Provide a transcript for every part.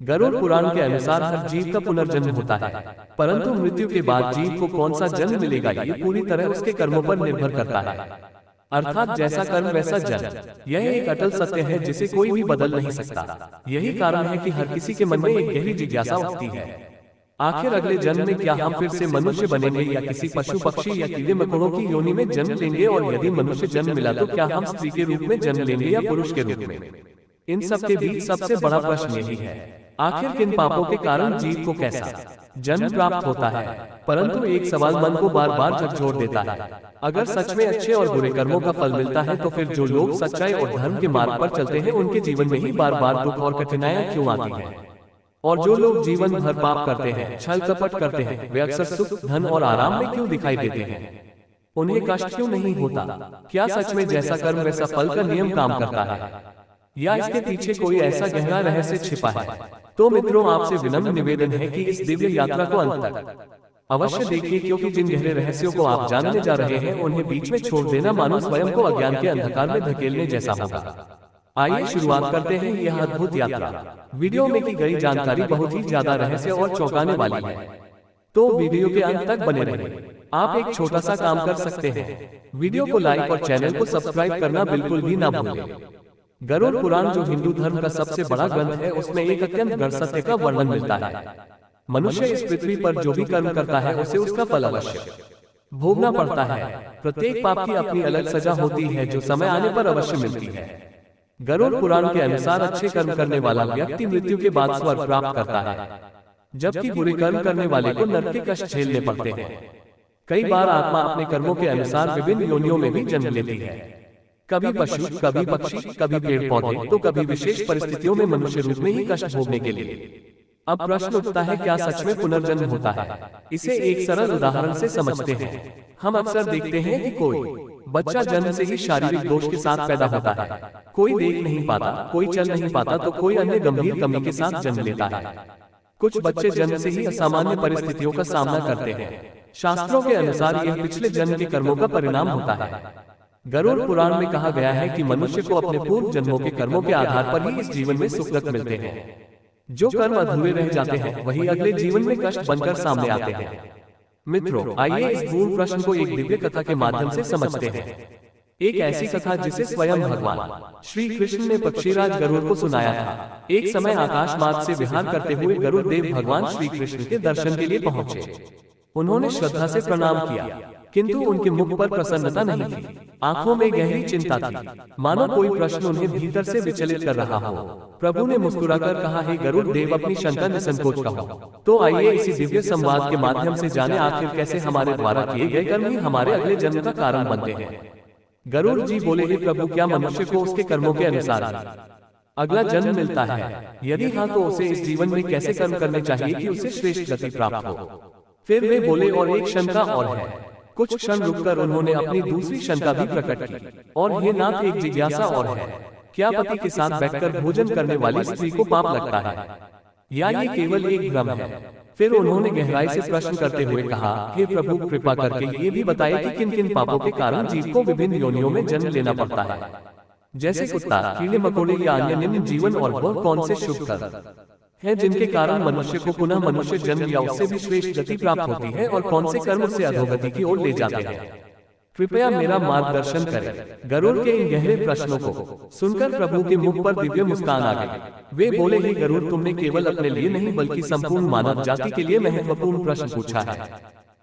गरुड़ पुराण के अनुसार हर जीव का पुनर्जन्म होता है, परंतु मृत्यु के बाद जीव को कौन सा जन्म मिलेगा ये पूरी तरह उसके कर्मों पर निर्भर करता है। अर्थात जैसा कर्म वैसा जन्म। यह एक अटल सत्य है जिसे कोई भी बदल नहीं सकता। यही कारण है कि हर किसी के मन में एक गहरी जिज्ञासा उठती है, आखिर अगले जन्म में क्या हम फिर से मनुष्य बनेंगे या किसी पशु पक्षी या कीड़े मकोड़ों की योनि में जन्म लेंगे, और यदि मनुष्य जन्म मिला तो क्या हम स्त्री के रूप में जन्म लेंगे या पुरुष के रूप में। इन सब के बीच सबसे बड़ा प्रश्न यही है, आखिर किन पापों के कारण जीव को कैसा जन्म प्राप्त होता है। परंतु एक सवाल मन को बार बार झकझोर देता है, अगर सच में अच्छे और बुरे कर्मों का फल मिलता है तो फिर जो लोग सच्चाई और धर्म के मार्ग पर चलते हैं उनके जीवन में ही बार बार दुख और कठिनाइयां क्यों आती हैं, और जो लोग जीवन भर पाप करते हैं, छल कपट करते हैं, वे अक्सर सुख धन और आराम में क्यों दिखाई देते हैं, उन्हें कष्ट क्यों नहीं होता। क्या सच में जैसा कर्म वैसा फल का नियम काम करता है, या इसके पीछे कोई ऐसा गहरा रहस्य छिपा है। तो मित्रों, आपसे विनम्र निवेदन है कि इस दिव्य यात्रा को अंत तक अवश्य देखिए, क्योंकि जिन गहरे रहस्यों को आप जानने जा रहे हैं उन्हें बीच में छोड़ देना मानो स्वयं को अज्ञान के अंधकार में धकेलने जैसा होगा। आइए शुरुआत करते हैं यह अद्भुत यात्रा। वीडियो में की गई जानकारी बहुत ही ज्यादा रहस्य और चौंकाने वाली है, तो वीडियो के अंत तक बने रहें। आप एक छोटा सा काम कर सकते हैं, वीडियो को लाइक और चैनल को सब्सक्राइब करना बिल्कुल भी ना भूलें। गरुड़ पुराण जो हिंदू धर्म का सबसे बड़ा ग्रंथ है, उसमें एक अत्यंत गढ़ सत्य का वर्णन मिलता है। मनुष्य इस पृथ्वी पर जो भी कर्म करता है उसे उसका फल अवश्य भोगना पड़ता है। प्रत्येक पाप की अपनी अलग सजा होती है जो समय आने पर अवश्य मिलती है। गरुड़ पुराण के अनुसार अच्छे कर्म करने वाला व्यक्ति मृत्यु के बाद स्वर्ग प्राप्त करता है, जबकि बुरे कर्म करने वाले को नरक के कष्ट झेलने पड़ते हैं। कई बार आत्मा अपने कर्मों के अनुसार विभिन्न योनियों में भी जन्म लेती है, कभी पशु, कभी पक्षी, कभी पेड़ पौधे, तो कभी विशेष परिस्थितियों में मनुष्य रूप में ही कष्ट भोगने के लिए। अब प्रश्न उठता है, क्या सच में पुनर्जन्म होता है। इसे एक सरल उदाहरण से समझते हैं। हम अक्सर देखते हैं कि कोई बच्चा जन्म से ही शारीरिक दोष के साथ पैदा होता है, कोई देख नहीं पाता, कोई चल नहीं पाता, तो कोई अन्य गंभीर कमी के साथ जन्म लेता है। कुछ बच्चे जन्म से ही असामान्य परिस्थितियों का सामना करते हैं। शास्त्रों के अनुसार यह पिछले जन्म के कर्मों का परिणाम होता है। गरुड़ पुराण में कहा गया है कि मनुष्य को अपने पूर्व जन्मों के कर्मों के आधार पर ही इस जीवन में सुख दुख मिलते हैं। जो कर्म अधूरे रह जाते हैं वही अगले जीवन में कष्ट बनकर सामने आते हैं। मित्रों, आइए इस मूल प्रश्न को एक दिव्य कथा के माध्यम से समझते हैं। एक ऐसी कथा जिसे स्वयं भगवान श्री कृष्ण ने पक्षीराज गरुड़ को सुनाया था। एक समय आकाश मार्ग से विहार करते हुए गरुड़ देव भगवान श्री कृष्ण के दर्शन के लिए पहुंचे। उन्होंने श्रद्धा से प्रणाम किया, किंतु उनके मुख पर प्रसन्नता नहीं थी। आंखों में गहरी चिंता थी, मानो कोई प्रश्न उन्हें भीतर से विचलित कर रहा हो। प्रभु ने मुस्कुराकर कहा, हे गरुड़ देव, अपनी शंका निसंकोच कहो। तो आइए इसी दिव्य संवाद के माध्यम से जाने आखिर कैसे हमारे द्वारा किए गए कर्म ही हमारे अगले जन्म का कारण बनते हैं। गरुड़ जी बोले, हे प्रभु, क्या मनुष्य को उसके कर्मों के अनुसार अगला जन्म मिलता है? यदि हाँ, तो उसे इस जीवन में कैसे कर्म करने चाहिए कि उसे श्रेष्ठ गति प्राप्त हो? फिर वे बोले, और एक शंका और है। कुछ क्षण रुककर उन्होंने अपनी दूसरी शंका भी प्रकट की, और हे नाथ, एक जिज्ञासा और है। क्या पति के साथ बैठकर भोजन करने वाली स्त्री को पाप लगता है, या ये केवल एक भ्रम है? फिर उन्होंने गहराई से प्रश्न करते हुए कहा, हे प्रभु, कृपा करके ये भी बताइए कि किन किन पापों के कारण जीव को विभिन्न योनियों में जन्म लेना पड़ता है, जैसे कुत्ता, कीड़े मकोड़े या अन्य निम्न जीवन, और वह कौन से शुभ कर्म है जिनके कारण मनुष्य को पुनः मनुष्य जन्म या उससे भी श्रेष्ठ गति प्राप्त होती है, और कौन से कर्म उससे अधोगति की ओर ले जाते हैं? कृपया मेरा मार्गदर्शन करें। गरुड़ के इन गहरे प्रश्नों को सुनकर प्रभु के मुख पर दिव्य मुस्कान आ गई। वे बोले, हे गरुड़, तुमने केवल अपने लिए नहीं बल्कि संपूर्ण मानव जाति के लिए महत्वपूर्ण प्रश्न पूछा है।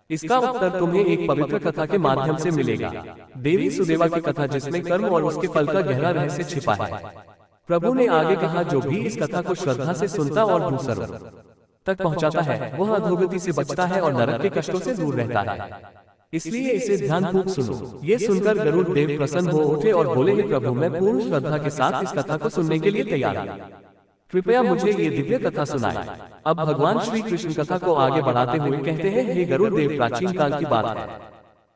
इसका उत्तर तुम्हें एक पवित्र कथा के माध्यम से मिलेगा, देवी सुदेवा की कथा, जिसमें कर्म और उसके फल का गहरा रहस्य छिपा है। प्रभु ने आगे कहा, जो भी इस कथा को श्रद्धा से सुनता और दूसरों तक पहुंचाता है, वह अधोगति से बचता है और नरक के कष्टों से दूर रहता है। इसलिए इसे ध्यानपूर्वक सुनो। ये सुनकर गरुड़ देव प्रसन्न हो उठे और बोले, हे प्रभु, मैं पूर्ण श्रद्धा के साथ इस कथा को सुनने के लिए तैयार हूँ। कृपया मुझे ये दिव्य कथा सुनाएं। अब भगवान श्री कृष्ण कथा को आगे बढ़ाते हुए कहते हैं, हे गरुड़ देव, प्राचीन काल की बात है।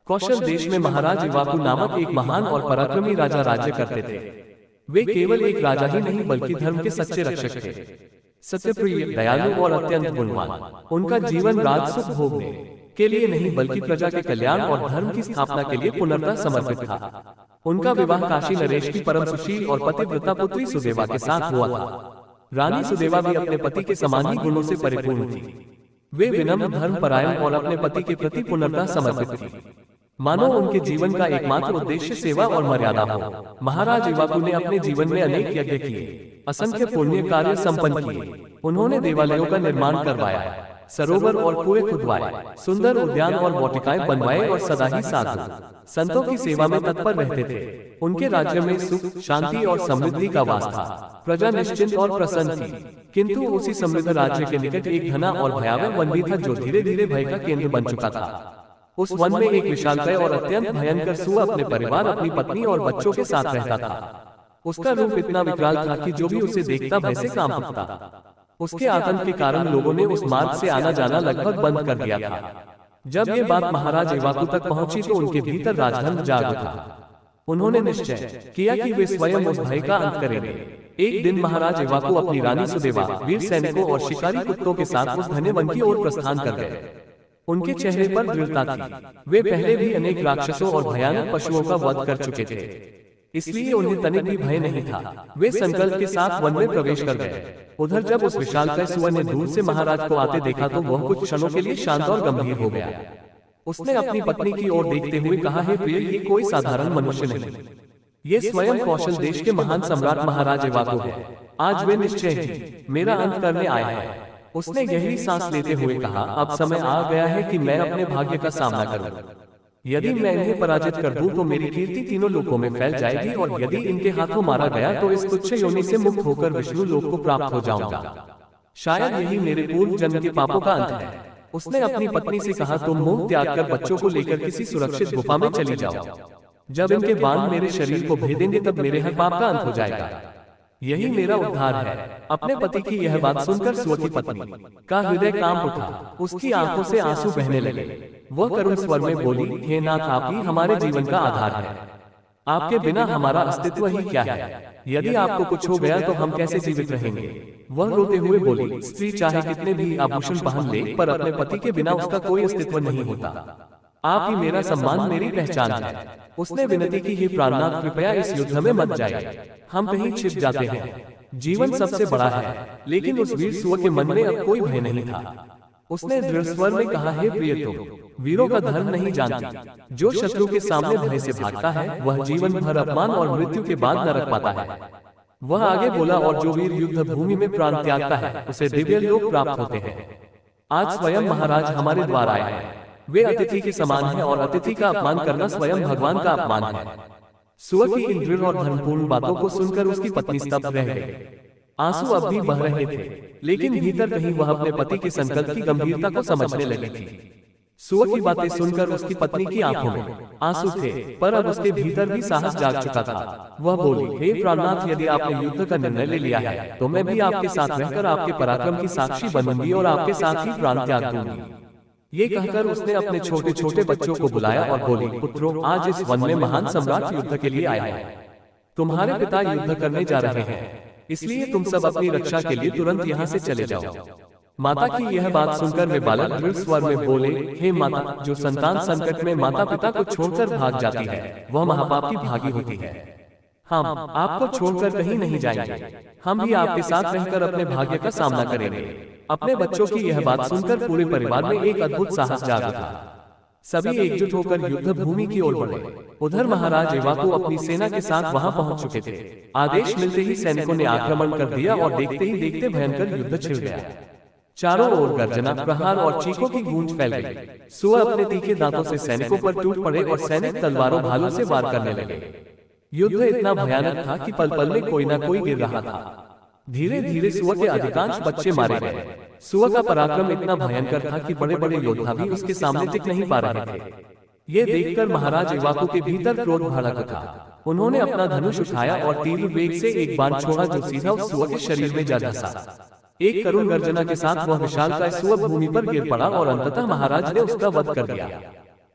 कौशल देश में महाराज इवाकु नामक एक महान और पराक्रमी राजा राज्य करते थे। वे केवल एक राजा ही नहीं बल्कि धर्म के सच्चे रक्षक थे, सत्यप्रिय, दयालु और अत्यंत गुणवान। उनका जीवन राज सुख भोगने के लिए नहीं बल्कि प्रजा के कल्याण और धर्म की स्थापना के लिए पूर्णतः समर्पित था। उनका विवाह काशी नरेश की परम सुशील और पतिव्रता पुत्री सुदेवा के साथ हुआ था। रानी सुदेवा भी अपने पति के समान ही गुणों से परिपूर्ण थी। वे विनम्र, धर्मपरायण और अपने पति के प्रति पूर्णतः समर्पित थी, मानो उनके जीवन का एकमात्र उद्देश्य सेवा और मर्यादा हो। महाराज इवाकू ने अपने जीवन में अनेक यज्ञ किए, असंख्य पुण्य कार्य संपन्न किए। उन्होंने देवालयों का निर्माण करवाया, सरोवर और कुएं खुदवाए, सुंदर उद्यान और वाटिकाएं बनवाए और सदा ही साधु संतों की सेवा में तत्पर रहते थे। उनके राज्य में सुख, शांति और समृद्धि का वास था। प्रजा निश्चिंत और प्रसन्न थी, किंतु उसी समृद्ध राज्य के निकट एक घना और भयावह वन भी था जो धीरे धीरे भय का केंद्र बन चुका था। उस वन में एक विशालकाय और अत्यंत भयंकर सुअ अपने परिवार, अपनी पत्नी और बच्चों के साथ रहता था। उसका रूप इतना विकराल था कि जो भी उसे देखता भय से कांप उठता। उसके आतंक के कारण लोगों ने उस मार्ग से आना जाना लगभग बंद कर दिया था। जब ये बात महाराज इवाकू तक पहुंची तो उनके भीतर राजधर्म जाग उठा। उन्होंने निश्चय किया कि वे स्वयं उस भय का अंत करेंगे। एक दिन महाराज इवाकू अपनी रानी सुदेवा, वीर सैनिकों और शिकारी कुत्तों के साथ उस घने वन की ओर प्रस्थान कर गए। उनके चेहरे पर दृढ़ता थी। वे पहले भी अनेक राक्षसों और भयानक पशुओं का वध कर चुके थे, इसलिए उन्हें तनिक भी भय नहीं था। वे संकल्प के साथ वन में प्रवेश कर गए। उधर जब उस विशालकाय सुअर ने दूर से महाराज को आते देखा तो वह कुछ क्षणों के लिए शांत और गंभीर हो गया। उसने अपनी पत्नी की ओर देखते हुए कहा, हे प्रिय, ये कोई साधारण मनुष्य नहीं, ये स्वयं कौशल देश के महान सम्राट महाराज इवाकू है। आज वे निश्चय ही मेरा अंत करने आए हैं। उसने गहरी सांस लेते हुए कहा, अब समय आ गया है कि मैं अपने भाग्य का सामना करूं। यदि मैं इन्हें पराजित कर दूं तो मेरी कीर्ति तीनों लोकों में फैल जाएगी, और यदि इनके हाथों मारा गया तो इस तुच्छ योनि से मुक्त होकर विष्णु लोक को प्राप्त हो जाऊंगा। शायद यही मेरे पूर्व जन्म के पापों का अंत है। उसने अपनी पत्नी से कहा, तुम मोह त्याग कर बच्चों को लेकर किसी सुरक्षित गुफा में चली जाओ। जब इनके बाण मेरे शरीर को भेदेंगे तब मेरे हर पाप का अंत हो जाएगा। यही मेरा उद्धार है। अपने पति की यह बात सुनकर सुअर की पत्नी का हृदय कांप उठा। उसकी आंखों से आंसू बहने लगे। वह करुण स्वर में बोली, हे नाथ, आप ही हमारे जीवन का आधार है। आपके बिना हमारा अस्तित्व ही क्या है? यदि आपको कुछ हो गया तो हम कैसे जीवित रहेंगे? वह रोते हुए बोली, स्त्री चाहे कितने भी आभूषण पहन ले, पर अपने पति के बिना उसका कोई अस्तित्व नहीं होता। आप ही मेरा सम्मान, मेरी पहचान है। उसने विनती की, हे प्राणनाथ, कृपया इस युद्ध में मत जाइए, हम कहीं छिप जाते हैं। जीवन सबसे बड़ा है। लेकिन उस वीर सुअर के मन में अब कोई भय नहीं था। उसने दृढ़ स्वर में कहा, हे प्रिय, तुम वीरों का धर्म नहीं जानती। जो शत्रु के सामने भय से भागता है वह जीवन भर अपमान और मृत्यु के बाद नरक पाता है। वह आगे बोला, और जो वीर युद्ध भूमि में प्राण त्यागता है उसे दिव्य लोक प्राप्त होते हैं। आज स्वयं महाराज हमारे द्वार आए हैं। वे अतिथि के समान हैं, और अतिथि का अपमान करना स्वयं भगवान का अपमान है। सुअर की इन दृढ़ और धर्मपूर्ण बातों को सुनकर उसकी पत्नी स्तब्ध रह गई। आंसू अब भी बह रहे थे, लेकिन भीतर कहीं वह अपने पति के संकल्प की गंभीरता को समझने लगी थी। सुअर की बातें सुनकर उसकी पत्नी की आंखों में आंसू थे, पर अब उसके भीतर भी साहस जाग चुका था। वह बोली, हे प्राणनाथ, यदि आपने युद्ध का निर्णय ले लिया है तो मैं भी आपके साथ रहकर आपके पराक्रम की साक्षी बनूंगी और आपके साथ ही प्राण त्याग दूंगी। ये कहकर उसने अपने छोटे छोटे बच्चों को बुलाया और बोली, पुत्रों, आज इस वन में महान सम्राट युद्ध के लिए आए हैं। तुम्हारे पिता युद्ध करने जा रहे हैं, इसलिए तुम सब अपनी रक्षा के लिए तुरंत यहाँ से चले जाओ। माता की यह बात सुनकर वे बालक दृढ़ स्वर में बोले, हे माता, जो संतान संकट में माता पिता को छोड़कर भाग जाती है वह महापाप की भागी होती है। हम आपको छोड़कर कहीं नहीं जाएंगे। हम भी आपके साथ रहकर अपने भाग्य का सामना करेंगे। अपने बच्चों की यह बात सुनकर पूरे परिवार में एक अद्भुत साहस जाग उठा। सभी एकजुट होकर युद्ध भूमि की ओर बढ़े। उधर महाराज इवाकू अपनी सेना के साथ वहां पहुंच चुके थे। आदेश मिलते ही सैनिकों ने आक्रमण कर दिया और देखते ही देखते भयंकर युद्ध छिड़ गया। चारों ओर गर्जना, प्रहार और चीखों की गूंज फैल गई। सुअर अपने तीखे दांतों से सैनिकों पर टूट पड़े और सैनिक तलवारों भालों से वार करने लगे। युद्ध इतना भयानक था कि पल पल में कोई न कोई गिर रहा था। धीरे धीरे सुअर के अधिकांश बच्चे मारे गए। सुअर का पराक्रम इतना भयंकर था कि बड़े बड़े योद्धा भी उसके सामने टिक नहीं पा रहे थे। ये देखकर महाराज इवाकू के भीतर क्रोध भड़क उठा। उन्होंने अपना धनुष उठाया और तीव्र वेग से एक बाण छोड़ा जो सीधा उस सुअर के शरीर में जा धंसा। एक करुण गर्जना के साथ वह विशालकाय सुअर भूमि पर गिर पड़ा और अंततः महाराज ने उसका वध कर दिया।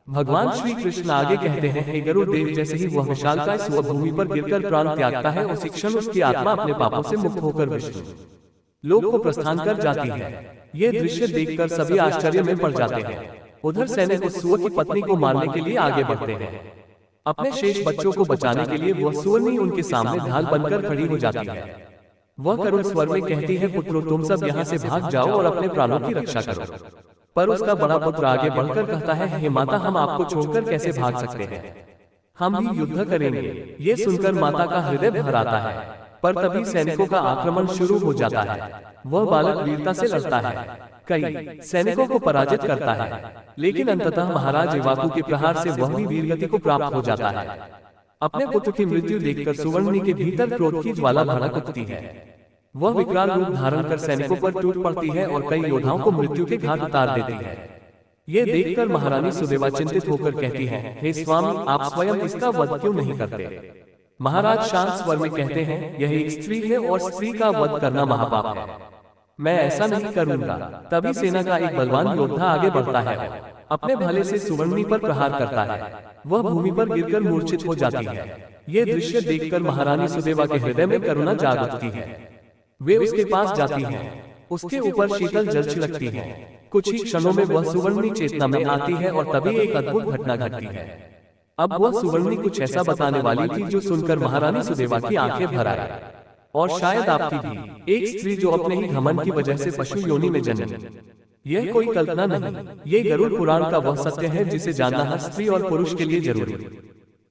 भगवान श्री कृष्ण आगे कहते हैं, हे गरुड़ देव, जैसे ही वह विशालकाय सुअर भूमि पर गिरकर प्राण त्यागता है उसी क्षण उसकी आत्मा अपने पापों से मुक्त होकर विष्णु लोक को प्रस्थान कर जाती है। ये दृश्य देखकर सभी आश्चर्य में पड़ जाते हैं। उधर सैनिक उस सुअर की पत्नी को मारने के लिए आगे बढ़ते हैं। अपने शेष बच्चों को बचाने के लिए वह सुअरनी उनके सामने ढाल बनकर खड़ी हो जाती है। वह करुण स्वर में कहती है, पुत्रों तुम सब यहाँ से भाग जाओ और अपने प्राणों की रक्षा करो। पर उसका बड़ा पुत्र आगे बढ़कर कहता है, हे माता, हम आपको छोड़कर कैसे भाग सकते हैं, हम भी युद्ध करेंगे। ये सुनकर माता का हृदय भर आता है, पर तभी सैनिकों का आक्रमण शुरू हो जाता है। वह बालक वीरता से लड़ता है, कई सैनिकों को पराजित करता है, लेकिन अंततः महाराज इवाकू के प्रहार से वह भी वीरगति को प्राप्त हो जाता है। अपने पुत्र की मृत्यु देखकर सुवर्णी के भीतर क्रोध की ज्वाला भड़क उठती है। वह विकराल रूप धारण कर सैनिकों पर टूट पड़ती है और कई योद्धाओं को मृत्यु के घाट उतार देती है। ये देखकर महारानी सुदेवा चिंतित होकर कहती है, हे स्वामी, आप स्वयं इसका वध क्यों नहीं करते? महाराज शांत स्वर में कहते हैं, यह एक स्त्री है और स्त्री का वध करना महापाप है, मैं ऐसा नहीं करूंगा। तभी सेना का एक बलवान योद्धा आगे बढ़ता है, अपने भाले से सुवर्णी पर प्रहार करता है। वह भूमि पर गिरकर मूर्छित हो जाती है। ये दृश्य देखकर महारानी सुदेवा के हृदय में करुणा जाग उठती है। वे उसके पास जाती हैं, उसके ऊपर शीतल जल छिड़कती हैं। कुछ ही क्षणों में वह सुवर्णी चेतना में आती है और तभी एक अद्भुत घटना घटती है। अब वह सुवर्णी कुछ ऐसा बताने वाली थी जो सुनकर महारानी सुदेवा की आंखें भर आई। और शायद आपकी भी, एक स्त्री जो अपने ही घमंड की वजह से पशु योनि में जन्मी। यह कोई कल्पना नहीं, ये गरुड़ पुराण का वह सत्य है जिसे जानना हर स्त्री और पुरुष के लिए जरूरी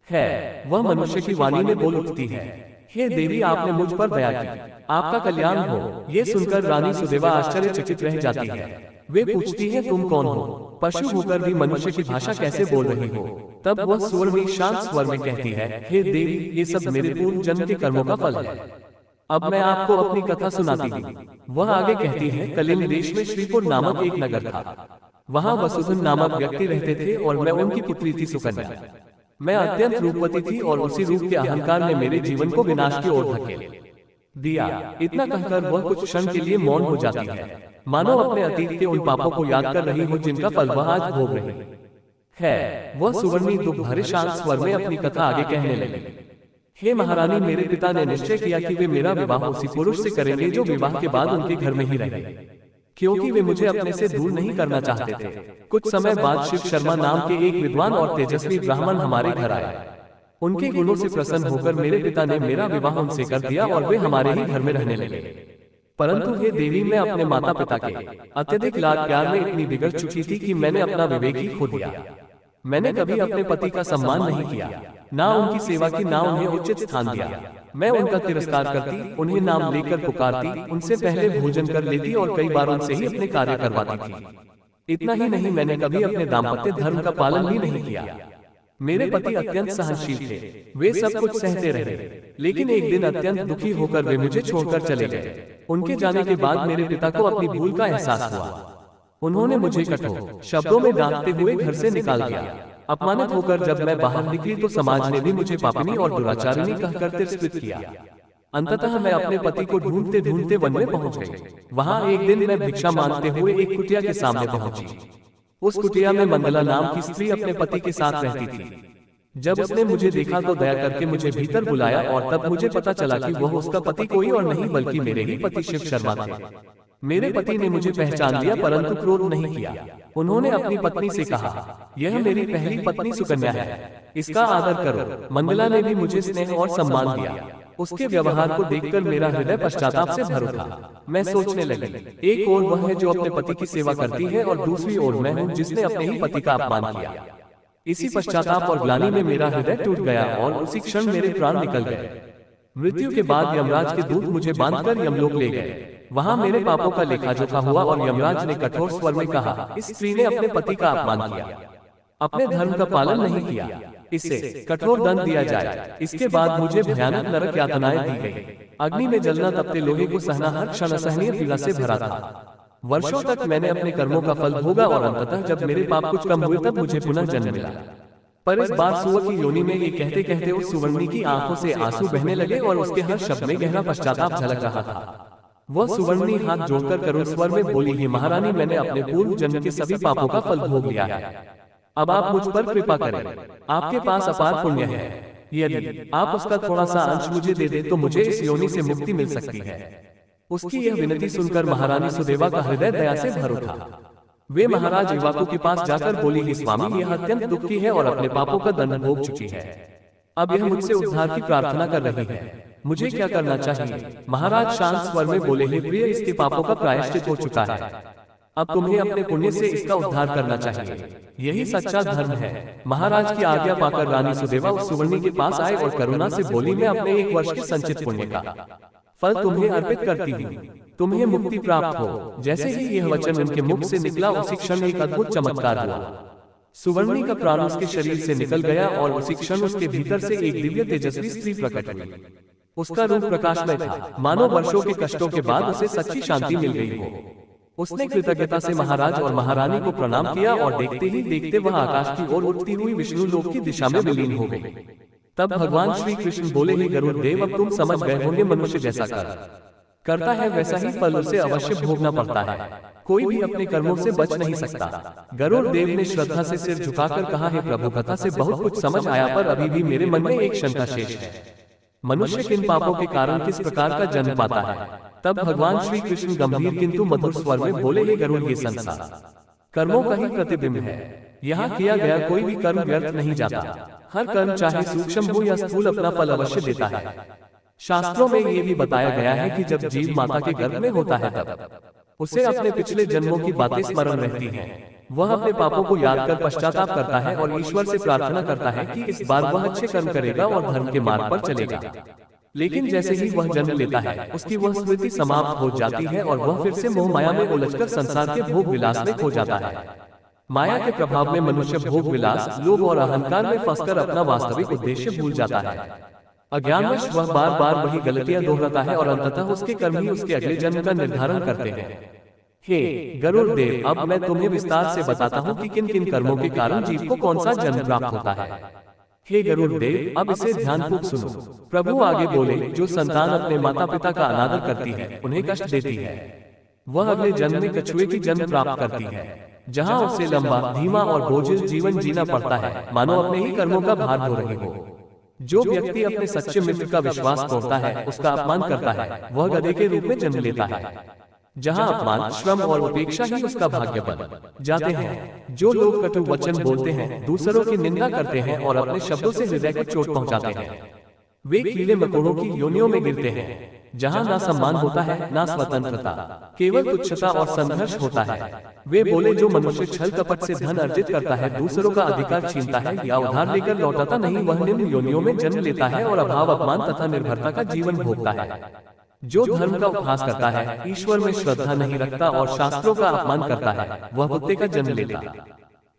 है। वह मनुष्य की वाणी में बोल उठती है, हे देवी, आपने मुझ पर दया की, आपका कल्याण हो। ये सुनकर रानी सुदेवा आश्चर्यचकित रह जाती है। वे पूछती है, तुम कौन हो? पशु होकर भी मनुष्य की भाषा कैसे बोल रही हो? तब वह सुवर्णी शांत स्वर में कहती है, हे देवी, ये सब मेरे पूर्व जन्म के कर्मों का फल है। अब मैं आपको अपनी कथा सुनाती हूँ। वह आगे कहती है, कलिंग देश में श्रीपुर नामक एक नगर था। वहाँ वसुधन नामक व्यक्ति रहते थे और मैं उनकी पुत्री थी सुकन्या। मैं अत्यंत रूपवती थी और उसी रूप के अहंकार ने मेरे जीवन को विनाश की ओर धकेल दिया। इतना कहकर वह कुछ क्षण के लिए मौन हो जाती है, मानो अपने अतीत के उन पापों को याद कर रही हो जिनका फल वह आज भोग रही है। वह सुवर्णी दुख भरे शांत स्वर में अपनी कथा आगे कहने लगी। हे महारानी, मेरे पिता ने निश्चय किया कि वे मेरा विवाह उसी पुरुष से करेंगे जो विवाह के बाद उनके घर में ही रहे, क्योंकि वे मुझे अपने से दूर नहीं करना चाहते थे। कुछ समय बाद शिव शर्मा नाम के एक विद्वान और तेजस्वी ब्राह्मण हमारे घर आए। उनके गुणों से प्रसन्न होकर मेरे पिता ने मेरा विवाह उनसे कर दिया और वे हमारे ही घर में रहने लगे। परंतु हे देवी, मैं अपने माता पिता के अत्यधिक लाड प्यार में इतनी बिगड़ चुकी थी कि मैंने अपना विवेक ही खो दिया। मैंने कभी अपने पति का सम्मान नहीं किया, ना उनकी सेवा की, ना उन्हें उचित स्थान दिया। मैं उनका तिरस्कार करती, उन्हें नाम लेकर पुकारती, उनसे पहले भोजन कर लेती और कई बार उनसे ही अपने कार्य करवाती थी। इतना ही नहीं, मैंने कभी अपने दाम्पत्य धर्म का पालन भी नहीं किया। मेरे पति अत्यंत सहनशील थे, वे सब कुछ सहते रहे, लेकिन एक दिन अत्यंत दुखी होकर वे मुझे छोड़कर चले गए। उनके जाने के बाद मेरे पिता को अपनी भूल का एहसास हुआ। उन्होंने मुझे कठोर शब्दों में डांटते हुए घर से निकाल दिया। अपमानित होकर जब मैं बाहर निकली तो समाज ने भी मुझे पापिनी और दुराचारिणी कहकर तिरस्कृत किया। अंततः मैं अपने पति को ढूंढते ढूंढते वन में पहुंच गई। वहां एक दिन मैं भिक्षा मांगते हुए एक कुटिया के सामने पहुंची। उस कुटिया में मंगला नाम की स्त्री अपने पति के साथ रहती थी। जब उसने मुझे देखा तो दया करके मुझे भीतर बुलाया और तब मुझे पता चला कि वह उसका पति कोई और नहीं बल्कि मेरे ही पति शिव शर्मा थे। मेरे पति ने मुझे पहचान लिया परंतु क्रोध नहीं किया। उन्होंने अपनी पत्नी से कहा, यह मेरी पहली पत्नी सुकन्या है, इसका आदर करो। मंगला ने भी मुझे स्नेह और सम्मान दिया। उसके व्यवहार को देखकर मेरा हृदय पश्चाताप से भर उठा। मैं सोचने लगी, एक ओर वह है जो अपने पति की सेवा करती है और दूसरी ओर मैं हूँ जिसने अपने ही पति का अपमान किया। इसी पश्चाताप और ग्लानि में मेरा हृदय टूट गया और उसी क्षण मेरे प्राण निकल गए। मृत्यु के बाद यमराज के दूत मुझे बांधकर यमलोक ले गए। वहां मेरे पापों का लेखा जोखा हुआ और यमराज ने कठोर स्वर में कहा, इस स्त्री ने अपने पति का अपमान किया, अपने धर्म का पालन नहीं किया, इसे कठोर दंड दिया जाए। इसके बाद मुझे भयानक नरक यातनाएं दी गई। अग्नि में जलना तपते लोहे को सहना हर क्षण असहनीय पीड़ा से भरा था। वर्षों तक मैंने अपने कर्मों का फल भोगा और अंततः जब मेरे पाप कुछ कम हुए तब मुझे पुनः जन्म मिला। पर इस बार सुअर की योनि में ये कहते कहते उस सुवर्णी की आंखों से आंसू बहने लगे और उसके हर शब्द में गहरा पश्चाताप झलक रहा था। वह सुवर्णी हाथ जोड़कर करुण स्वर में बोली, ही महारानी, मैंने अपने पूर्व जन्म के सभी पापों का फल भोग लिया है। अब आप मुझ पर कृपा करें, आपके पास अपार पुण्य है। यदि आप उसका थोड़ा सा अंश मुझे दे दे तो मुझे इस योनि से मुक्ति मिल सकती है। उसकी यह विनती सुनकर महारानी सुदेवा का हृदय दया से भर उठा। वे महाराज इवाकू के पास जाकर बोली, ही स्वामी, यह अत्यंत दुखी है और अपने पापों का दंड भोग चुकी है। अब यह मुझसे उद्धार की प्रार्थना कर रही है। मुझे क्या करना चाहिए? महाराज शांत स्वर में बोले, हे प्रिय, इसके पापों का प्रायश्चित हो चुका है, अब तुम्हें अपने पुण्य से इसका उद्धार करना चाहिए, यही सच्चा धर्म है। महाराज की आज्ञा पाकर रानी सुदेवा उस सुवर्णी के पास आए और करुणा से बोली, मैं अपने 1 वर्ष के संचित पुण्य का फल तुम्हें अर्पित करती हूँ, तुम्हें मुक्ति प्राप्त हो। जैसे ही यह वचन उनके मुख से निकला, उसी क्षण एक अद्भुत चमत्कार हुआ। सुवर्णी का प्राण उसके शरीर से निकल गया और उसी क्षण उसके भीतर से एक दिव्य तेजस्वी स्त्री प्रकट हुई। उसका रूप प्रकाशमय था, मानो वर्षों के कष्टों के बाद उसे सच्ची शांति मिल गई हो। उसने कृतज्ञता से महाराज और महारानी को प्रणाम किया और देखते ही देखते वह आकाश की ओर उड़ती हुई विष्णु लोक की दिशा में विलीन हो गई। तब भगवान श्री कृष्ण बोले, हे गरुड़ देव, अब तुम समझ गए होंगे, मनुष्य जैसा करता है वैसा ही फल उसे अवश्य भोगना पड़ता है, कोई भी अपने कर्मों से बच नहीं सकता। गरुड़ देव ने श्रद्धा से सिर झुकाकर कहा, हे प्रभु, कथा से बहुत कुछ समझ आया, पर अभी भी मेरे मन में एक शंका शेष है, मनुष्य किन पापों के कारण किस प्रकार का जन्म पाता है? तब भगवान श्री कृष्ण गंभीर किंतु मधुर स्वर में बोले, हे गरुड़, ये संसार कर्मों का ही प्रतिबिंब है, यहाँ किया गया कोई भी कर्म व्यर्थ नहीं जाता, हर कर्म चाहे सूक्ष्म हो या स्थूल अपना फल अवश्य देता है। शास्त्रों में ये भी बताया गया है कि जब जीव माता के गर्भ में होता है तब उसे अपने पिछले जन्मों की बातें स्मरण रहती हैं। वह अपने पापों को याद कर पश्चाताप करता है और ईश्वर से प्रार्थना करता है कि इस बार वह अच्छे कर्म करेगा और धर्म के मार्ग पर चलेगा। लेकिन जैसे ही वह जन्म लेता है, उसकी वह स्मृति समाप्त हो जाती है और वह फिर से मोह माया में उलझकर संसार के भोग विलास में खो जाता है। माया के प्रभाव में मनुष्य भोग विलास, लोभ और अहंकार में फंसकर अपना वास्तविक उद्देश्य भूल जाता है। अज्ञानवश वह बार बार वही गलतियां दोहराता है और अंततः उसके कर्म ही उसके अगले जन्म का निर्धारण करते हैं। हे गरुड़ देव, अब मैं तुम्हें विस्तार से बताता हूँ कि किन किन कर्मों के कारण जीव को कौन सा जन्म प्राप्त होता है। हे गरुड़ देव, अब इसे ध्यानपूर्वक सुनो। प्रभु आगे बोले, जो संतान अपने माता पिता का अनादर करती है, उन्हें कष्ट देती है, वह अगले जन्म में कछुए की जन्म प्राप्त करती है, जहाँ उसे लंबा, धीमा और बोझिल जीवन जीना पड़ता है, मानो अपने ही कर्मों का भार ढो रही हो। जो व्यक्ति अपने सच्चे मित्र का विश्वास तोड़ता है, उसका अपमान करता है, वह गधे के रूप में जन्म लेता है, जहाँ अपमान, श्रम और उपेक्षा ही उसका भाग्य बन जाते हैं। जो लोग कटु वचन बोलते हैं, दूसरों की निंदा करते हैं और अपने शब्दों से हृदय को चोट पहुंचाते हैं, वे कीड़े मकोड़ों की योनियों में गिरते हैं, जहाँ ना सम्मान होता है ना स्वतंत्रता, केवल तुच्छता और संघर्ष होता है। वे बोले, जो मनुष्य छल कपट से धन अर्जित करता है, दूसरों का अधिकार छीनता है या उधार लेकर लौटाता नहीं, वह निम्न योनियों में जन्म लेता है और अभाव, अपमान तथा निर्भरता का जीवन भोगता है। जो धर्म का उपहास करता है, ईश्वर में श्रद्धा नहीं रखता और शास्त्रों का अपमान करता है, वह कुत्ते का जन्म लेता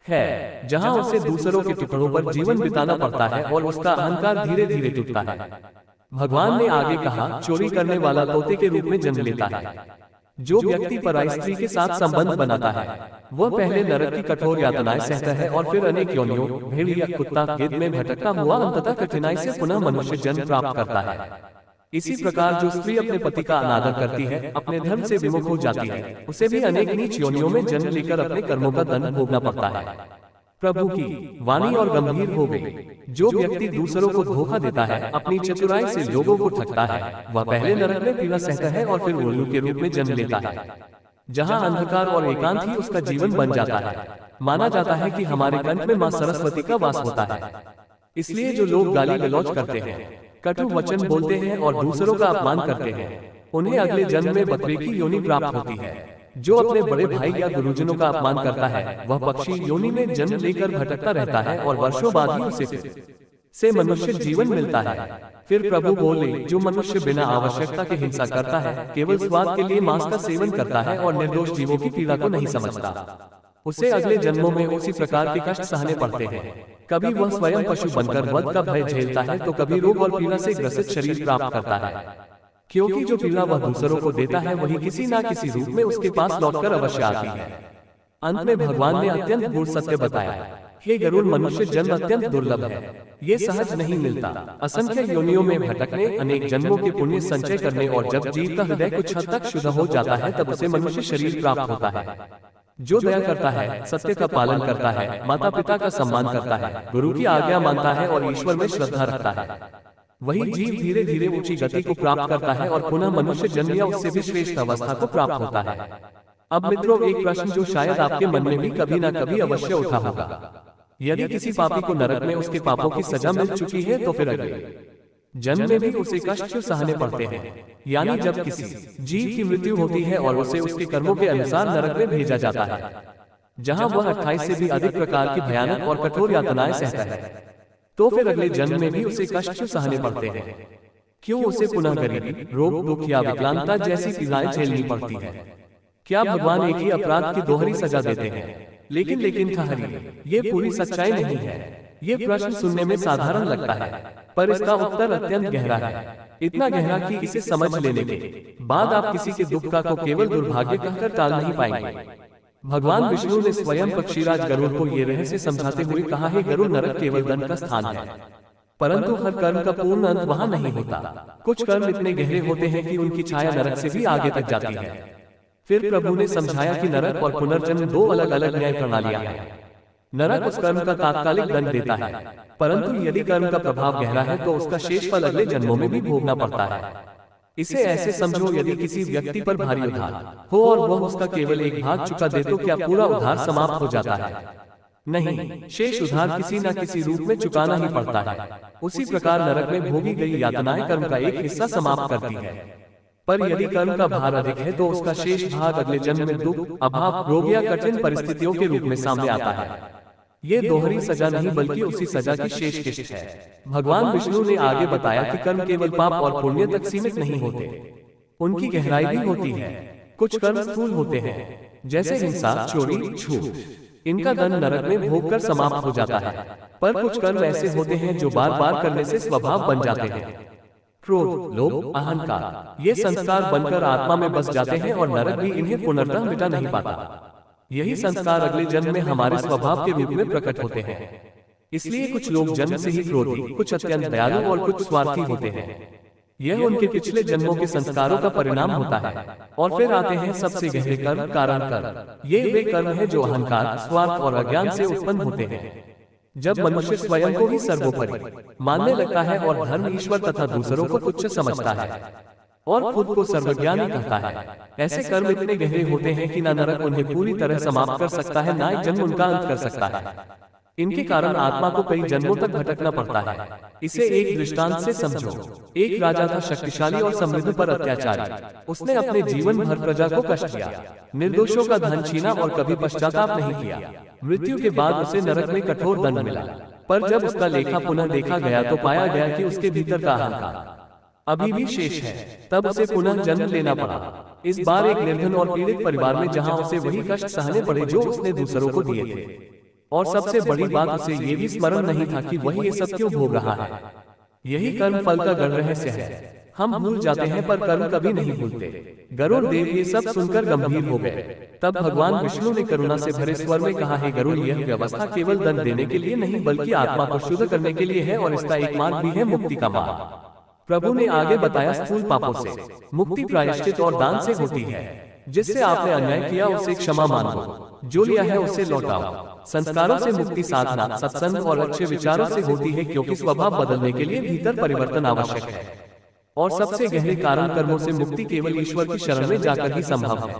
है, जहाँ उसे दूसरों के टुकड़ों पर जीवन बिताना पड़ता है और उसका अहंकार धीरे धीरे टूटता है। भगवान ने आगे कहा, चोरी करने वाला तोते के रूप में जन्म लेता है। जो व्यक्ति पराई स्त्री के साथ संबंध बनाता है, वह पहले नरक की कठोर यातनाएं सहता है और फिर अनेक योनियों, भेड़ या कुत्ता, गिद्ध में भटकता हुआ अंततः कठिनाई से पुनः मनुष्य जन्म प्राप्त करता है। इसी प्रकार जो स्त्री अपने पति का अनादर करती है, अपने धर्म से विमुख हो जाती है, उसे भी अनेक नीच योनियों में जन्म लेकर अपने कर्मों का दंड भोगना पड़ता है। प्रभु की वाणी और गंभीर हो गई। जो व्यक्ति दूसरों को धोखा देता है, अपनी चतुराई से लोगों को ठगता है, वह पहले नरक में पीड़ा सहता है और फिर उल्लू के रूप में जन्म लेता है, जहाँ अंधकार और एकांत ही उसका जीवन बन जाता है। माना जाता है कि हमारे कंठ में माँ सरस्वती का वास होता है, इसलिए जो लोग गाली गलौज करते हैं, कटु वचन बोलते हैं और दूसरों का अपमान करते हैं, उन्हें अगले जन्म में बकरे की योनि प्राप्त होती है। जो अपने बड़े भाई या गुरुजनों का अपमान करता है, वह पक्षी योनि में जन्म लेकर भटकता रहता है और वर्षों बाद ही उसे फिर से मनुष्य जीवन मिलता है। फिर प्रभु बोले, जो मनुष्य बिना आवश्यकता के हिंसा करता है, केवल स्वाद के लिए मांस का सेवन करता है और निर्दोष जीवों की पीड़ा को नहीं समझता, उसे अगले जन्मों में उसी प्रकार के कष्ट सहने पड़ते हैं। कभी वह स्वयं पशु बनकर वध का भय झेलता है, तो कभी रोग और पीड़ा से ग्रसित शरीर प्राप्त करता है, क्योंकि जो पीड़ा वह दूसरों को देता है, वही किसी न किसी रूप में उसके पास लौटकर अवश्य आती है। अंत में भगवान ने अत्यंत गूढ़ सत्य बताया, हे गरुड़, मनुष्य जन्म अत्यंत दुर्लभ है, ये सहज नहीं मिलता। असंख्य योनियों में भटकने, अनेक जन्मों के पुण्य संचय करने और जब जीव का हृदय कुछ हद तक शुद्ध हो जाता है, तब उसे मनुष्य शरीर प्राप्त होता है। जो दया करता है, सत्य का पालन करता है, माता पिता का सम्मान करता है, गुरु की आज्ञा मानता है और ईश्वर में श्रद्धा रखता है, वही जीव धीरे धीरे ऊंची गति को प्राप्त करता है और पुनः मनुष्य जन्म या उससे भी श्रेष्ठ अवस्था को प्राप्त होता है। अब मित्रों, एक प्रश्न जो शायद आपके मन में भी कभी न कभी अवश्य उठा होगा, यदि किसी पापी को नरक में उसके पापों की सजा मिल चुकी है, तो फिर अगले जन्म में भी उसे कष्ट क्यों सहने पड़ते हैं? यानी जब किसी जीव की मृत्यु होती है और उसे उसके कर्मों के अनुसार नरक में भेजा जाता है, जहां वह 28 से भी अधिक प्रकार की भयानक और कठोर यातनाएं सहता है, तो फिर अगले जन्म में भी उसे कष्ट क्यों सहने पड़ते हैं? क्यों उसे पुनः गरीबी, रोग, दुख या विकलांगता जैसी पीड़ाएं झेलनी पड़ती है? क्या भगवान एक ही अपराध की दोहरी सजा देते हैं? लेकिन ठहरिए, ये पूरी सच्चाई नहीं है। ये प्रश्न सुनने में साधारण लगता है, पर इसका उत्तर अत्यंत गहरा है। इतना गहरा कि इसे समझ लेने के बाद आप किसी के दुख का को केवल दुर्भाग्य कहकर टाल नहीं पाएंगे। भगवान विष्णु ने स्वयं पक्षीराज गरुड़ को ये रहस्य समझाते हुए कहा है, गरुड़ नरक केवल दंड का स्थान है, परंतु हर कर्म का पूर्ण अंत वहां नहीं होता। कुछ कर्म इतने गहरे होते हैं कि उनकी छाया नरक से भी आगे तक जाती है। फिर प्रभु ने समझाया कि नरक और पुनर्जन्म दो अलग अलग न्याय प्रणालियां हैं। नरक उस कर्म का तात्कालिक दंड देता है, परंतु यदि कर्म का प्रभाव गहरा है तो उसका शेष फल अगले जन्मों में भी भोगना पड़ता है। इसे ऐसे समझो, यदि किसी व्यक्ति पर भारी उधार हो और वह उसका केवल एक भाग चुका दे तो क्या पूरा उधार समाप्त हो जाता है? नहीं, शेष उधार किसी न किसी रूप में चुकाना ही पड़ता है। उसी प्रकार नरक में भोगी गई यातनाएं कर्म का एक हिस्सा समाप्त करती है, पर यदि कर्म का भार अधिक है तो उसका शेष भाग अगले जन्म में दुख, अभाव, रोग या कठिन परिस्थितियों के रूप में सामने आता है। ये दोहरी सजा नहीं बल्कि उसी सजा की शेष किस्त है। भगवान विष्णु ने आगे बताया कि कर्म केवल पाप और पुण्य तक सीमित नहीं होते, उनकी गहराई भी होती है। कुछ कर्म स्थूल होते हैं, जैसे हिंसा, चोरी, झूठ। इनका दंड नरक में भोग कर समाप्त हो जाता है, पर कुछ कर्म ऐसे होते हैं जो बार बार करने से स्वभाव बन जाते हैं। क्रोध, लोभ, अहंकार, ये संस्कार बनकर आत्मा में बस जाते हैं और नरक भी इन्हें पुनर्तः मिटा नहीं पाता। यही संस्कार अगले जन्म में हमारे स्वभाव के रूप में प्रकट होते हैं। इसलिए कुछ लोग जन्म से ही क्रोधी, कुछ अत्यंत दयालु और कुछ स्वार्थी होते हैं। यह उनके पिछले जन्मों के संस्कारों का परिणाम होता है। और फिर आते हैं सबसे गहरे कर्म, कारण कर्म। ये वे कर्म हैं जो अहंकार, स्वार्थ और अज्ञान से उत्पन्न होते हैं। जब मनुष्य स्वयं को ही सर्वोपरि मानने लगता है और धर्म, ईश्वर तथा दूसरों को तुच्छ समझता है और खुद को सर्वज्ञानी कहता है, ऐसे कर्म इतने गहरे होते हैं कि ना नरक उन्हें पूरी तरह समाप्त कर सकता है, ना एक जन्म उनका अंत कर सकता है। इनके कारण आत्मा को कई जन्मों तक भटकना पड़ता है। इसे एक दृष्टांत से समझो। एक राजा था, शक्तिशाली और समृद्ध पर अत्याचारी। उसने अपने जीवन भर प्रजा को कष्ट दिया, निर्दोषों का धन छीना और कभी पश्चाताप नहीं किया। मृत्यु के बाद उसे नरक में कठोर दंड मिला, पर जब उसका लेखा पुनः देखा गया तो पाया गया कि उसके भीतर का अहंकार अभी भी शेष है। तब उसे पुनः जन्म लेना पड़ा, इस बार एक निर्धन और पीड़ित परिवार में, जहां उसे वही कष्ट सहने पड़े जो उसने दूसरों को दिए थे। और सबसे बड़ी बात, उसे ये भी स्मरण नहीं था कि वही ये सब क्यों भोग रहा है। यही कर्म फल का गढ़ रहस्य है। हम भूल जाते हैं पर कर्म कभी नहीं भूलते। गरुड़ देव ये सब सुनकर गंभीर हो गए। तब भगवान विष्णु ने करुणा से भरे स्वर में कहा, हे गरुड़, यह व्यवस्था केवल दंड देने के लिए नहीं बल्कि आत्मा को शुद्ध करने के लिए है, और इसका एक मार्ग भी है, मुक्ति का मार्ग। प्रभु ने आगे बताया, स्थूल पापों से मुक्ति प्रायश्चित और दान से होती है। जिससे आपने अन्याय किया उसे क्षमा मांगो, जो लिया है उसे लौटाओ। संस्कारों से मुक्ति साधना, सत्संग और अच्छे विचारों से होती है, क्योंकि स्वभाव बदलने के लिए भीतर परिवर्तन आवश्यक है। और सबसे गहरे कारण कर्मों से मुक्ति केवल ईश्वर की शरण में जाकर ही संभव है।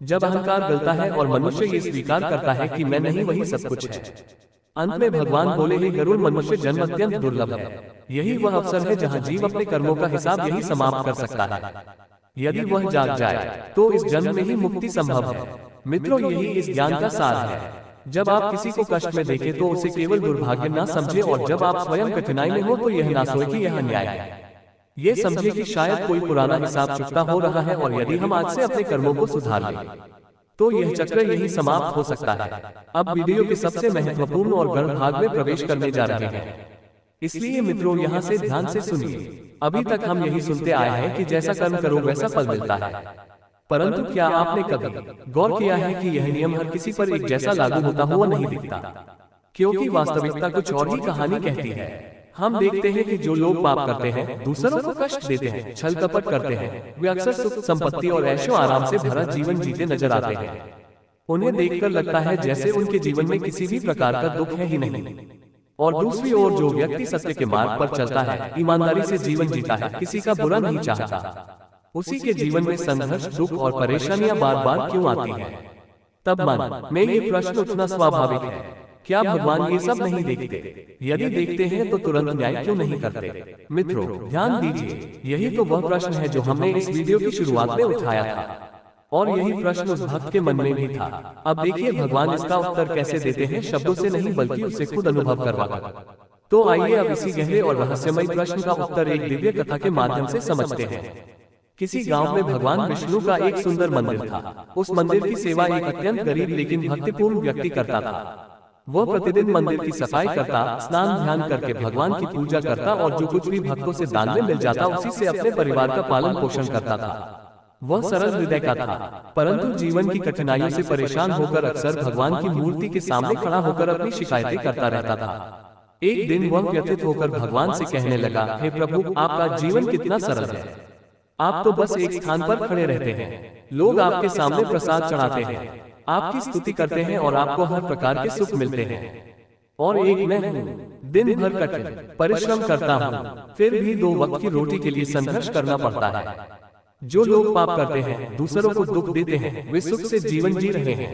जब अहंकार गलता है और मनुष्य ये स्वीकार करता है कि मैं नहीं, वही सब कुछ है। अंत में भगवान बोले, हे गरुड़, मनुष्य जन्म अत्यंत दुर्लभ है। यही वह अवसर है जहाँ जीव अपने कर्मों का हिसाब यही समाप्त कर सकता है। यदि वह जाग जाए तो इस जन्म में ही मुक्ति संभव है। मित्रों, यही इस ज्ञान का सार है। जब आप किसी को कष्ट में देखें तो उसे केवल दुर्भाग्य न समझे, और जब आप स्वयं कठिनाई में हो तो यह ना सोचे कि यह अन्याय है। ये समझे कि शायद कोई पुराना हिसाब चुकता हो रहा है, और यदि हम आज से अपने कर्मों को सुधार लें तो यह चक्र यही समाप्त हो सकता है। अब वीडियो के सबसे महत्वपूर्ण और गहन भाग में प्रवेश करने जा रहे हैं, इसलिए मित्रों यहाँ से ध्यान से सुनिए। अभी तक हम यही सुनते आए हैं कि जैसा कर्म करो वैसा फल मिलता है, परंतु क्या आपने कभी गौर किया है कि यह नियम हर किसी पर एक जैसा लागू होता हुआ नहीं दिखता? क्योंकि वास्तविकता कुछ और ही कहानी कहती है। हम देखते हैं कि जो लोग पाप करते हैं, दूसरों को कष्ट देते हैं, छल कपट करते हैं, वे अक्सर सुख, संपत्ति और ऐशो आराम से भरा जीवन जीते नजर आते हैं। उन्हें देखकर लगता है जैसे उनके जीवन में किसी भी प्रकार का दुख है ही नहीं। और दूसरी ओर जो व्यक्ति सत्य के मार्ग पर चलता है, ईमानदारी से जीवन जीता है, किसी का बुरा नहीं चाहता, उसी के जीवन में संघर्ष, दुख और परेशानियां बार बार क्यों आती हैं? तब मन में ये प्रश्न उठना स्वाभाविक है, क्या भगवान ये सब नहीं देखते? यदि देखते हैं तो तुरंत न्याय क्यों नहीं करते? मित्रों, ध्यान दीजिए, यही तो वह प्रश्न है जो हमने इस वीडियो की शुरुआत में उठाया था, और यही प्रश्न उस भक्त के मन में भी था। अब देखिए भगवान इसका उत्तर कैसे देते हैं, शब्दों से नहीं बल्कि उससे खुद अनुभव करवाकर। तो आइए अब इसी गहरे और रहस्यमय प्रश्न का उत्तर एक दिव्य कथा के माध्यम से समझते हैं। किसी गांव में भगवान विष्णु का एक सुंदर मंदिर था। उस मंदिर की सेवा एक अत्यंत गरीब लेकिन भक्तिपूर्ण व्यक्ति करता था। वह प्रतिदिन मंदिर की सफाई करता, स्नान ध्यान करके भगवान की पूजा करता और जो कुछ भी भक्तों से दान में मिल जाता उसी से अपने परिवार का पालन पोषण करता था। वह सरल हृदय का था, परंतु जीवन की कठिनाइयों से परेशान होकर अक्सर भगवान की मूर्ति के सामने खड़ा होकर अपनी शिकायतें करता रहता था। एक दिन वह व्यथित होकर भगवान से कहने लगा, हे प्रभु, आपका जीवन कितना सरल है। आप तो बस एक स्थान पर खड़े रहते हैं, लोग आपके सामने प्रसाद चढ़ाते हैं, आपकी स्तुति करते हैं और आपको हर प्रकार के सुख मिलते हैं। और एक मैं हूँ, दिन भर कठिन परिश्रम करता हूँ, फिर भी 2 वक्त की रोटी के लिए संघर्ष करना पड़ता है। जो लोग पाप करते हैं, दूसरों को दुख देते हैं, वे सुख से जीवन जी रहे हैं।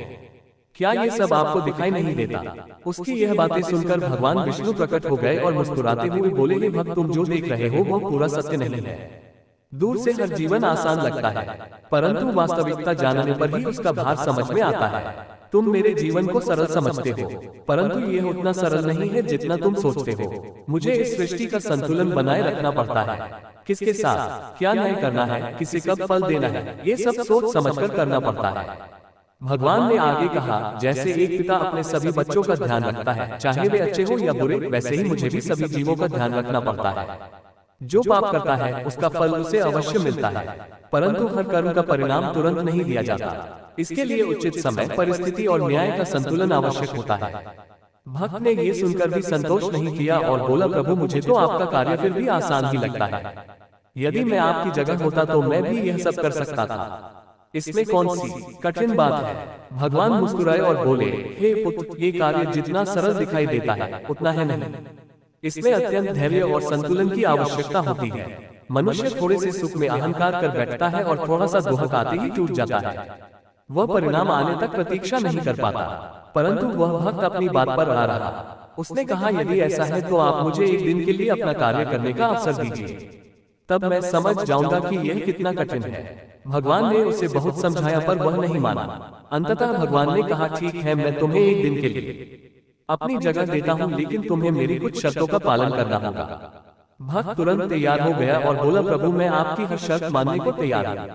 क्या ये सब आपको दिखाई नहीं देता? उसकी यह बातें सुनकर भगवान विष्णु प्रकट हो गए और मुस्कुराते हुए बोले, हे भक्त, तुम जो देख रहे हो वो पूरा सत्य नहीं है। दूर से हर जीवन आसान लगता है, परंतु वास्तविकता जानने पर ही उसका भार समझ में आता है। तुम मेरे जीवन को सरल समझते हो, परंतु यह उतना सरल नहीं है जितना तुम सोचते हो। मुझे इस सृष्टि का संतुलन बनाए रखना पड़ता है। किसके साथ क्या न्याय करना है, किसे कब फल देना है, ये सब सोच समझकर करना पड़ता है। भगवान ने आगे कहा, जैसे एक पिता अपने सभी बच्चों का ध्यान रखता है, चाहे वे अच्छे हो या बुरे, वैसे ही मुझे भी सभी जीवों का ध्यान रखना पड़ता है। जो पाप करता है उसका फल उसे अवश्य मिलता है, परंतु हर कर्म का परिणाम तुरंत नहीं दिया जाता। इसके लिए उचित समय, परिस्थिति और न्याय का संतुलन आवश्यक होता है। भक्त ने ये सुनकर भी संतोष नहीं किया और बोला, प्रभु, मुझे तो आपका कार्य फिर भी आसान ही लगता है। यदि मैं आपकी जगह होता तो मैं भी यह सब कर सकता था। इसमें कौन सी कठिन बात है? भगवान मुस्कुराए और बोले, हे पुत्र, ये कार्य जितना सरल दिखाई देता है उतना है नहीं। इसमें अत्यंत धैर्य और संतुलन की आवश्यकता होती है। मनुष्य थोड़े से सुख में अहंकार कर बैठता है और थोड़ा सा दुहक आते ही टूट जाता है। वह परिणाम आने तक प्रतीक्षा नहीं कर पाता, परंतु वह भक्त अपनी बात पर अड़ा रहा। उसने कहा, यदि ऐसा है तो आप मुझे एक दिन के लिए अपना कार्य करने का अवसर दीजिए, तब मैं समझ जाऊंगा कि यह कितना कठिन है। भगवान ने उसे बहुत समझाया पर वह नहीं माना। अंततः भगवान ने कहा, ठीक है, मैं तुम्हें एक दिन के लिए अपनी जगह देता हूँ, लेकिन तुम्हें मेरी कुछ शर्तों का पालन करना होगा। भक्त तुरंत तैयार हो गया और बोला, प्रभु, मैं आपकी हर शर्त मानने को तैयार हूँ।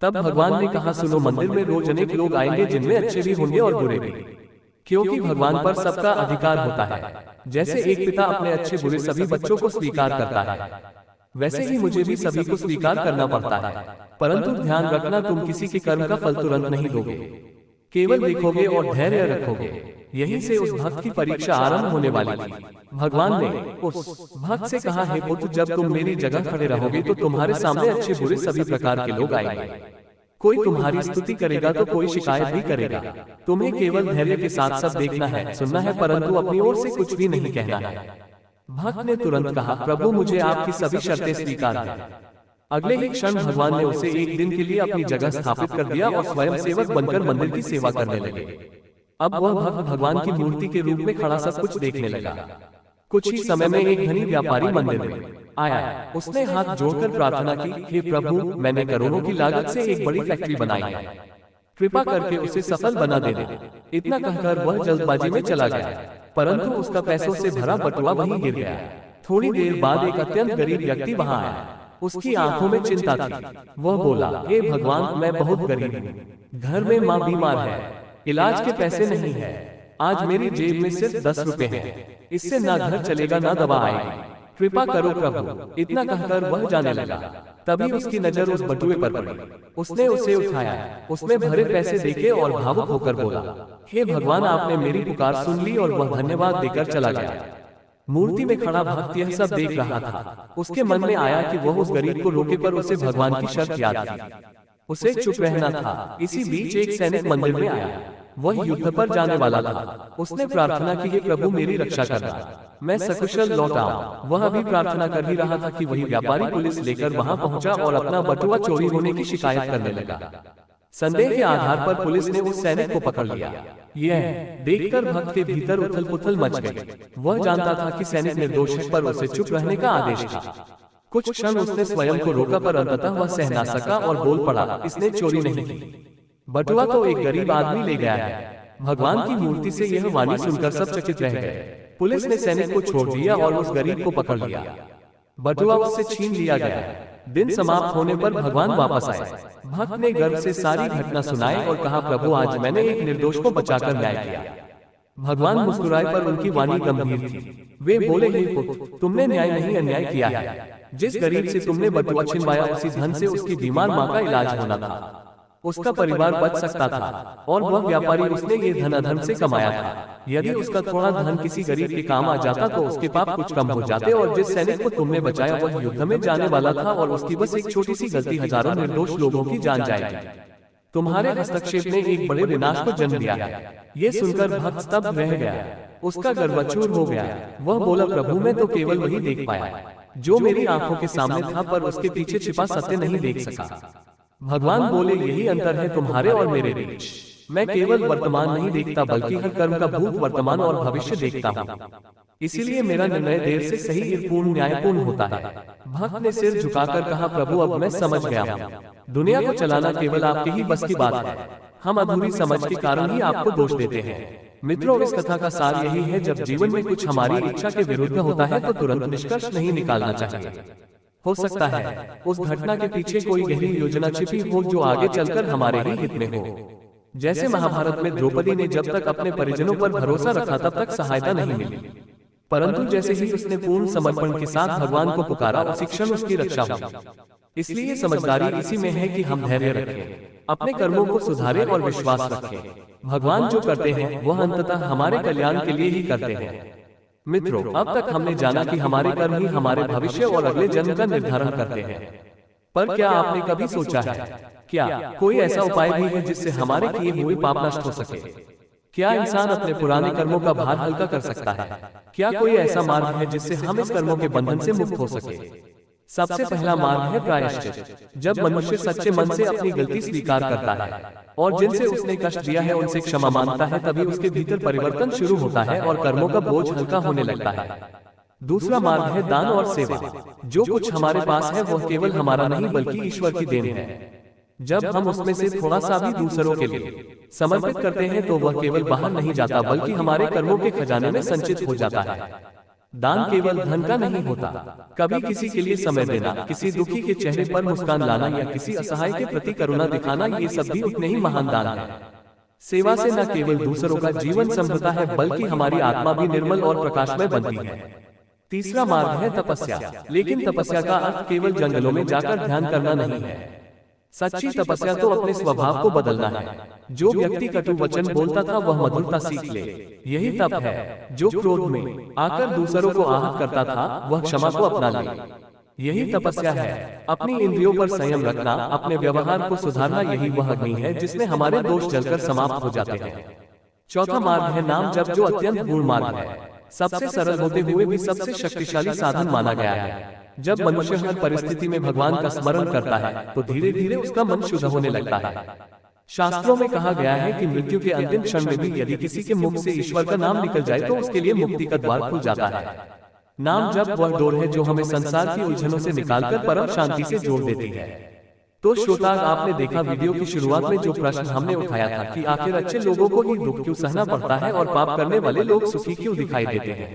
तब भगवान ने कहा, सुनो, मंदिर में रोज अनेक लोग आएंगे जिनमें अच्छे भी होंगे और बुरे भी, क्योंकि भगवान पर सबका अधिकार होता है। जैसे एक पिता अपने अच्छे बुरे सभी बच्चों को स्वीकार करता है, वैसे ही मुझे भी सभी को स्वीकार करना पड़ता है। परंतु ध्यान रखना, तुम किसी के कर्म का फल तुरंत नहीं दोगे, केवल देखोगे और धैर्य रखोगे। यहीं से उस भक्त की परीक्षा आरंभ होने वाली थी। भगवान ने उस भक्त से कहा, हे पुत्र, जब तुम मेरी जगह खड़े रहोगे तो तुम्हारे सामने अच्छे बुरे सभी प्रकार के लोग आएंगे। कोई तुम्हारी स्तुति करेगा तो कोई शिकायत भी करेगा। तुम्हें केवल धैर्य के साथ सब देखना है, सुनना है, परंतु अपनी ओर से कुछ भी नहीं कहना है। भक्त ने तुरंत कहा, प्रभु, मुझे आपकी सभी शर्तें स्वीकार हैं। अगले ही क्षण भगवान ने उसे एक दिन के लिए अपनी जगह स्थापित कर दिया और स्वयं सेवक बनकर मंदिर की सेवा करने लगे। अब वह भक्त भगवान की मूर्ति के रूप में खड़ा सब कुछ देखने लगा। कुछ ही समय में एक धनी व्यापारी मंदिर में आया। उसने हाथ जोड़कर प्रार्थना की, हे प्रभु, मैंने करोड़ों की लागत से एक बड़ी फैक्ट्री बनाई है, कृपा करके उसे सफल बना देना। इतना कहकर वह जल्दबाजी में चला गया, परंतु उसका पैसों से भरा बटुआ वहीं गिर गया। थोड़ी देर बाद एक अत्यंत गरीब व्यक्ति वहां आया। उसकी आंखों में चिंता थी। वह बोला, हे भगवान, मैं बहुत गरीब हूँ, घर में माँ बीमार है, इलाज के पैसे नहीं है। आज मेरी जेब में सिर्फ 10 रुपए हैं, इससे ना घर चलेगा ना दवा आएगी, कृपा करो प्रभु। इतना कहकर वह जाने लगा। तभी उसकी नजर उस बटुए पर पड़ी। उसने उसे उठाया, उसमें भरे पैसे देखे और भावुक होकर बोला, हे भगवान, आपने मेरी पुकार सुन ली। और वह धन्यवाद देकर चला गया। मूर्ति में खड़ा भक्त यह सब देख रहा था। उसके मन में आया कि वह उस गरीब को रोके, पर उसे भगवान की शर्त याद थी। उसे चुप रहना था। इसी बीच एक सैनिक मंदिर में आया। वह युद्ध पर जाने वाला था। उसने प्रार्थना की, हे प्रभु, मेरी रक्षा करना, मैं सकुशल लौट आऊं। वह अभी प्रार्थना कर ही रहा था कि वही व्यापारी पुलिस लेकर वहां पहुंचा और अपना बटुआ चोरी होने की शिकायत करने लगा। संदेह के आधार पर पुलिस ने उस सैनिक को पकड़ लिया। यह देखकर भक्त के भीतर उथल पुथल मच गई। वह जानता था कि सैनिक निर्दोष है, पर उसे चुप रहने का आदेश था। कुछ क्षण उसने स्वयं को रोका, पर अंततः वह सह ना सका और बोल पड़ा, इसने चोरी नहीं की। बटुआ तो एक गरीब आदमी ले गया है। भगवान की मूर्ति से यह वाणी सुनकर सब चकित रह गए। पुलिस ने सैनिक को छोड़ दिया और उस गरीब को पकड़ लिया। बटुआ उससे छीन लिया गया। दिन समाप्त होने पर भगवान वापस आए। भक्त ने गर्व से सारी घटना सुनाई और कहा, प्रभु आज मैंने एक निर्दोष को बचाकर न्याय किया। भगवान मुस्कुराए, पर उनकी वाणी गंभीर थी। वे बोले, हे पुत्र, तुमने न्याय नहीं अन्याय किया है। जिस गरीब से तुमने बटुआ छिनवाया, उसी धन से उसकी बीमार माँ का इलाज होना था। उसका परिवार बच सकता था, और वह व्यापारी उसने ये धन अधर्म से कमाया था। यदि उसका थोड़ा धन किसी गरीब के काम आ जाता तो उसके पाप कुछ कम हो जाते। और जिस सैनिक को तुमने बचाया वह युद्ध में जाने वाला था, और उसकी बस एक छोटी सी गलती हजारों निर्दोष लोगों की जान जाएगी। तुम्हारे हस्तक्षेप ने एक बड़े विनाश को जन्म दिया है। ये सुनकर भक्त स्तब्ध रह गया। उसका गर्वचूर हो गया। वह बोला, प्रभु मैं तो केवल वही देख पाया जो मेरी आंखों के सामने था, पर उसके पीछे छिपा सत्य नहीं देख सका। भगवान बोले, यही अंतर है तुम्हारे और मेरे बीच। मैं केवल वर्तमान नहीं देखता, बल्कि हर कर्म का भूत, वर्तमान और भविष्य देखता हूँ। इसीलिए मेरा निर्णय देर से सही, पूर्ण, न्यायपूर्ण होता है। भक्त ने सिर झुकाकर कहा, प्रभु अब मैं समझ गया हूँ। दुनिया को चलाना केवल आपके ही बस की बात है। हम अधूरी समझ के कारण ही आपको दोष देते हैं। मित्रों, इस कथा का सार यही है, जब जीवन में कुछ हमारी इच्छा के विरुद्ध होता है तो तुरंत निष्कर्ष नहीं निकालना चाहिए। हो सकता है उस घटना के पीछे कोई गहरी योजना छिपी हो जो आगे चलकर हमारे ही हित में हो। जैसे महाभारत में द्रौपदी ने जब तक अपने परिजनों पर भरोसा रखा तब तक सहायता नहीं मिली, परंतु जैसे ही उसने पूर्ण समर्पण के साथ भगवान को पुकारा, उसी क्षण उसकी रक्षा हुई। इसलिए समझदारी इसी में है कि हम धैर्य रखें, अपने कर्मों को सुधारें और विश्वास रखें। भगवान जो करते हैं वह अंततः हमारे कल्याण के लिए ही करते हैं। मित्रों, अब तक हमने जाना कि हमारे कर्म ही हमारे भविष्य और अगले जन्म का निर्धारण करते हैं। पर क्या आपने कभी सोचा है, क्या कोई ऐसा उपाय भी है जिससे हमारे किए हुए पाप नष्ट हो सके? क्या इंसान अपने पुराने कर्मों का भार हल्का कर सकता है? क्या कोई ऐसा मार्ग है जिससे हम इस कर्मों के बंधन से मुक्त हो सके? सबसे पहला मार्ग है प्रायश्चित। जब मनुष्य सच्चे मन से अपनी गलती स्वीकार करता है और जिनसे उसने कष्ट दिया है उनसे क्षमा मांगता है, तभी उसके भीतर परिवर्तन शुरू होता है और कर्मों का बोझ हल्का होने लगता है। दूसरा मार्ग है दान और सेवा। जो कुछ हमारे पास है वह केवल हमारा नहीं बल्कि ईश्वर की देन है। जब हम उसमें से थोड़ा सा भी दूसरों के लिए समर्पित करते हैं तो वह केवल बाहर नहीं जाता बल्कि हमारे कर्मों के खजाने में संचित हो जाता है। दान केवल धन का नहीं होता, कभी किसी के लिए समय देना, किसी दुखी के चेहरे पर मुस्कान लाना या किसी असहाय के प्रति करुणा दिखाना, ये सब भी उतने ही महान दान है। सेवा से न केवल दूसरों का जीवन संभलता है बल्कि हमारी आत्मा भी निर्मल और प्रकाशमय बनती है। तीसरा मार्ग है तपस्या। लेकिन तपस्या का अर्थ केवल जंगलों में जाकर ध्यान करना नहीं है। सच्ची तपस्या तो अपने स्वभाव को बदलना है। जो व्यक्ति कटु वचन बोलता था वह मधुरता सीख ले, यही तप है। जो क्रोध में आकर दूसरों को आहत करता था वह क्षमा को अपना ले, यही तपस्या है। अपनी इंद्रियों पर संयम रखना, अपने व्यवहार को सुधारना, यही वह अग्नि है जिसमें हमारे दोष जलकर समाप्त हो जाते हैं। चौथा मार्ग है नाम जप, जो अत्यंत गूढ़ मार्ग है। सबसे सरल होते हुए भी सबसे शक्तिशाली साधन माना गया है। जब मनुष्य हर परिस्थिति में भगवान का स्मरण करता है तो धीरे धीरे उसका मन शुद्ध होने लगता है। शास्त्रों में कहा गया है कि मृत्यु के अंतिम क्षण में भी यदि किसी के मुख से ईश्वर का नाम निकल जाए तो उसके लिए मुक्ति का द्वार खुल जाता है। नाम जप वह डोर है जो हमें संसार की उलझनों से निकालकर परम शांति से जोड़ देती है। तो श्रोता, आपने देखा वीडियो की शुरुआत में जो प्रश्न हमने उठाया था कि आखिर अच्छे लोगों को ही दुख क्यों सहना पड़ता है और पाप करने वाले लोग सुखी क्यों दिखाई देते हैं,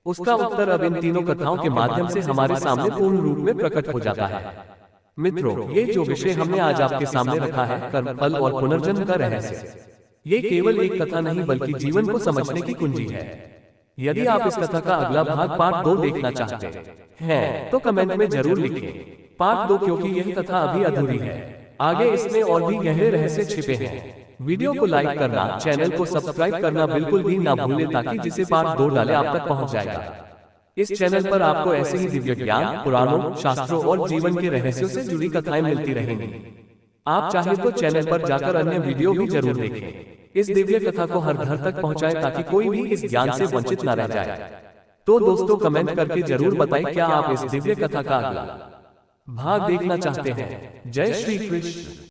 उसका उत्तर अब इन तीनों कथाओं के माध्यम से हमारे सामने पूर्ण रूप में प्रकट हो जाता है। मित्रों, ये जो विषय हमने आज आपके सामने रखा है, कर्म, फल और पुनर्जन्म का रहस्य, ये केवल एक कथा नहीं बल्कि जीवन को समझने की कुंजी है। यदि आप इस कथा का अगला भाग पार्ट 2 देखना चाहते हैं तो कमेंट में जरूर लिखें पार्ट 2, क्योंकि यह कथा अभी अधूरी है। आगे इसमें और भी गहरे रहस्य छिपे हैं। वीडियो को लाइक करना, चैनल को सब्सक्राइब करना बिल्कुल भी ना भूलें ताकि जिसे पार्ट 2 डाले आप तक पहुंच जाएगा। इस चैनल पर आपको ऐसे ही दिव्य ज्ञान, पुराणों, शास्त्रों और जीवन के रहस्यों से जुड़ी कथाएं मिलती रहेंगी। आप चाहे तो चैनल पर जाकर अन्य वीडियो भी जरूर देखें। इस दिव्य कथा को हर घर तक पहुंचाएं ताकि कोई भी इस ज्ञान से वंचित न रह जाए। तो दोस्तों, कमेंट करके जरूर बताएं क्या आप इस दिव्य कथा का अगला भाग देखना चाहते हैं। जय श्री कृष्ण।